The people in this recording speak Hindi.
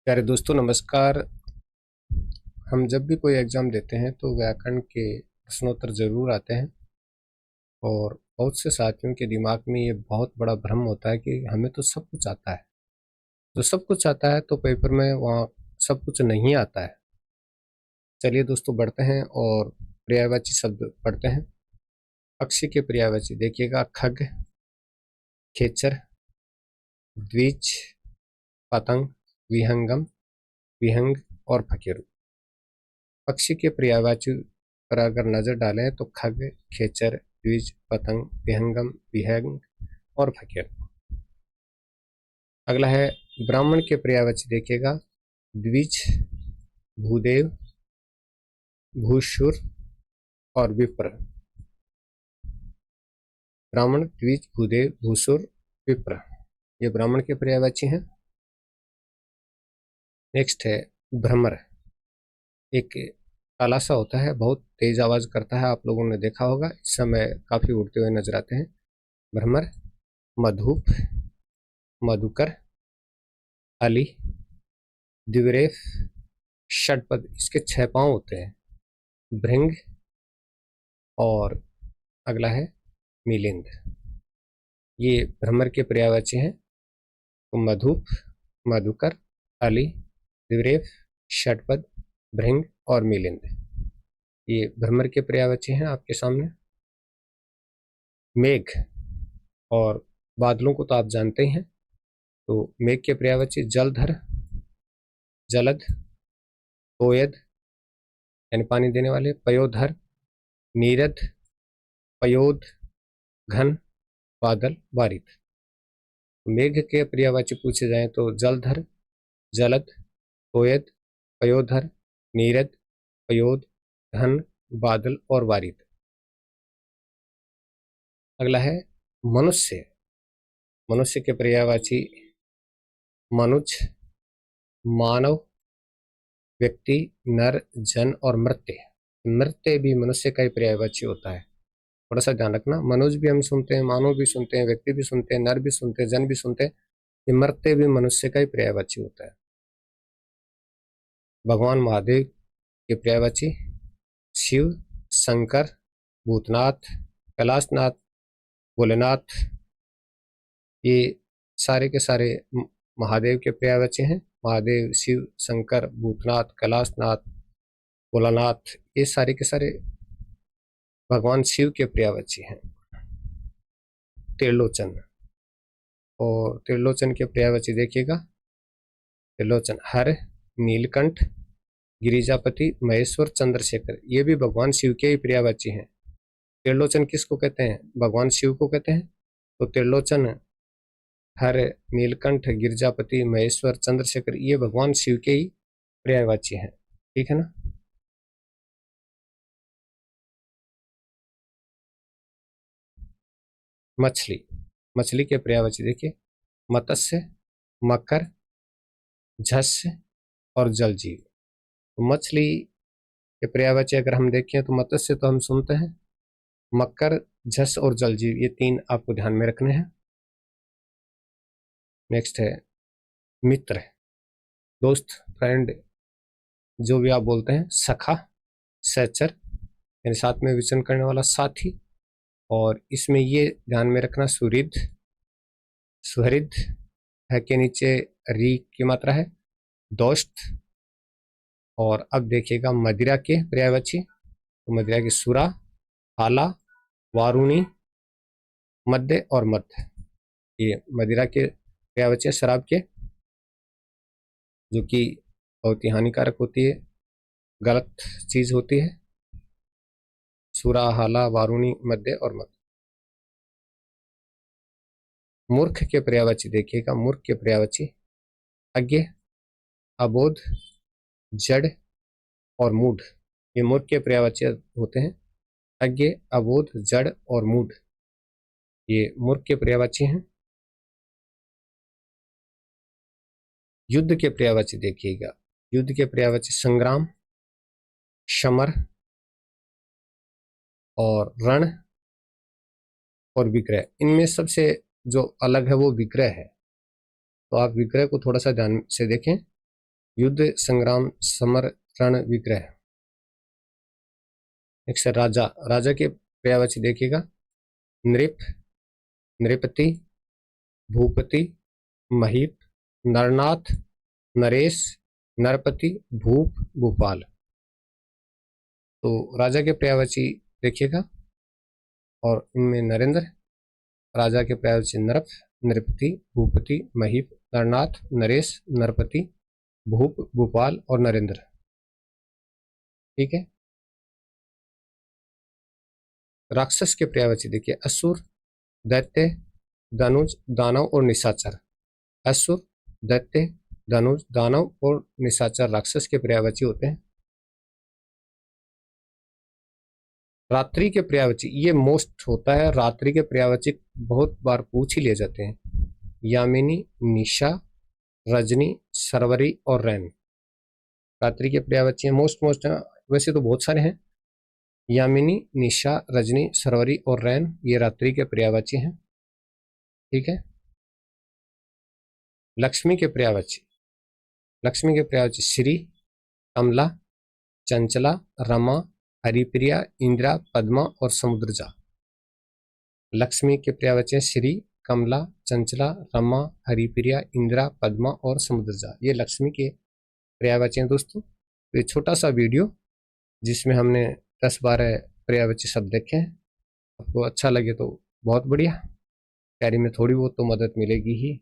प्यारे दोस्तों नमस्कार। हम जब भी कोई एग्ज़ाम देते हैं तो व्याकरण के प्रश्नोत्तर ज़रूर आते हैं और बहुत से साथियों के दिमाग में ये बहुत बड़ा भ्रम होता है कि हमें तो सब कुछ आता है। जो सब कुछ आता है तो पेपर में वहाँ सब कुछ नहीं आता है। चलिए दोस्तों बढ़ते हैं और पर्यायवाची शब्द पढ़ते हैं। पक्षी के पर्यायवाची देखिएगा, खग, खेचर, द्विज, पतंग, विहंगम, विहंग और फकीरू। पक्षी के पर्यायवाची पर अगर नजर डालें तो खग, खेचर, द्विज, पतंग, विहंगम, विहंग और फकीर। अगला है ब्राह्मण के पर्यायवाची देखिएगा, द्विज, भूदेव, भूसुर और विप्र। ब्राह्मण, द्विज, भूदेव, भूसुर, विप्र ये ब्राह्मण के पर्यायवाची हैं। नेक्स्ट है भ्रमर। एक काला सा होता है, बहुत तेज आवाज करता है, आप लोगों ने देखा होगा, इस समय काफी उड़ते हुए नजर आते हैं। भ्रमर, मधुप, मधुकर, अली, द्विरेफ, षटपद, इसके 6 पांव होते हैं, भृंग और अगला है मिलिंद। ये भ्रमर के पर्यायवाची हैं। तो मधुप, मधुकर, अली, द्विरेफ, षटपद, भृंग और मिलिंद ये भ्रमर के पर्यायवाची हैं आपके सामने। मेघ और बादलों को तो आप जानते ही हैं। तो मेघ के पर्यायवाची जलधर, जलद, तोयद यानी पानी देने वाले, पयोधर, नीरद, पयोद, घन, बादल, वारिद। मेघ के पर्यायवाची पूछे जाएं तो जलधर, जलद, तोयद, पयोधर, नीरद, पयोद, घन, बादल और वारिद। अगला है मनुष्य। मनुष्य के पर्यायवाची मनुज, मानव, व्यक्ति, नर, जन और मृत्य। मृत्य भी मनुष्य का ही पर्यायवाची होता है, थोड़ा सा ध्यान रखना। मनुज भी हम सुनते हैं, मानव भी सुनते हैं, व्यक्ति भी सुनते हैं, नर भी सुनते हैं, जन भी सुनते हैं। ये मर्त्य भी मनुष्य का ही पर्यायवाची होता है। भगवान महादेव के पर्यायवाची शिव, शंकर, भूतनाथ, कैलाशनाथ, भोलेनाथ ये सारे के सारे महादेव के पर्यायवाची हैं। महादेव, शिव, शंकर, भूतनाथ, कैलाशनाथ, भोलानाथ ये सारे के सारे भगवान शिव के पर्यायवाची हैं। त्रिलोचन, और त्रिलोचन के पर्यायवाची देखिएगा, त्रिलोचन हर, नीलकंठ, गिरिजापति, महेश्वर, चंद्रशेखर ये भी भगवान शिव के ही पर्यायवाची हैं। त्रिलोचन किसको कहते हैं? भगवान शिव को कहते हैं। तो त्रिलोचन, हर, नीलकंठ, गिरिजापति, महेश्वर, चंद्रशेखर ये भगवान शिव के ही पर्यायवाची हैं। ठीक है ना। मछली, मछली के पर्यायवाची देखिए, मत्स्य, मकर, झस्य और जलजीव। तो मछली के पर्यायवाची अगर हम देखें तो मत्स्य तो हम सुनते हैं, मकर, झस और जलजीव ये 3 आपको ध्यान में रखने हैं। नेक्स्ट है मित्र, दोस्त, फ्रेंड जो भी आप बोलते हैं। सखा, सहचर यानी साथ में विचरण करने वाला साथी, और इसमें ये ध्यान में रखना सुहृद, सुहृद है के नीचे री की मात्रा है, दोस्त। और अब देखिएगा मदिरा के पर्यायवाची, तो मदिरा की सुरा, हाला, वारुणी, मध्य और मध्य ये मदिरा के पर्यायवाची शराब के, जो कि बहुत ही हानिकारक होती है, गलत चीज होती है। सुरा, हाला, वारुणी, मध्य और मध्य। मूर्ख के पर्यायवाची देखिएगा, मूर्ख के पर्यायवाची अज्ञ, अबोध, जड़ और मूढ़ ये मूर्ख के पर्यायवाची होते हैं। अज्ञ, अबोध, जड़ और मूढ़ ये मूर्ख के पर्यायवाची हैं। युद्ध के पर्यायवाची देखिएगा, युद्ध के पर्यायवाची संग्राम, समर और रण और विग्रह। इनमें सबसे जो अलग है वो विग्रह है, तो आप विग्रह को थोड़ा सा ध्यान से देखें। युद्ध संग्राम समर रण विग्रह। नेक्स्ट है राजा। राजा के पर्यायवाची देखिएगा, नृप, नृपति, भूपति, महीप, नरनाथ, नरेश, नरपति, भूप, भूपाल। तो राजा के पर्यायवाची देखिएगा, और इनमें नरेंद्र। राजा के पर्यायवाची नरप, नृपति, भूपति, महीप, नरनाथ, नरेश, नरपति, भूप, भूपाल और नरेंद्र। ठीक है। राक्षस के पर्यायवाची देखिए, असुर, दैत्य, धनुज, दानव और निशाचर। असुर, दैत्य, धनुज, दानव और निशाचर राक्षस के पर्यायवाची होते हैं। रात्रि के पर्यायवाची, ये मोस्ट होता है, रात्रि के पर्यायवाची बहुत बार पूछ ही लिए जाते हैं। यामिनी, निशा, रजनी, सरवरी और रैन। रात्रि के पर्यायवाची हैं, मोस्ट वैसे तो बहुत सारे हैं। यामिनी, निशा, रजनी, सरवरी और रैन, ये रात्रि के पर्यायवाची हैं। ठीक है। लक्ष्मी के पर्यायवाची, लक्ष्मी के पर्यायवाची श्री, कमला, चंचला, रमा, हरिप्रिया, इंदिरा, पद्मा और समुद्रजा। लक्ष्मी के पर्यायवाची हैं श्री, कमला, चंचला, रमा, हरिप्रिया, इंदिरा, पद्मा और समुद्रजा। ये लक्ष्मी के पर्यायवाची हैं दोस्तों। तो ये छोटा सा वीडियो जिसमें हमने 10-12 पर्यायवाची शब्द देखे हैं, आपको अच्छा लगे तो बहुत बढ़िया, तैयारी में थोड़ी बहुत तो मदद मिलेगी ही।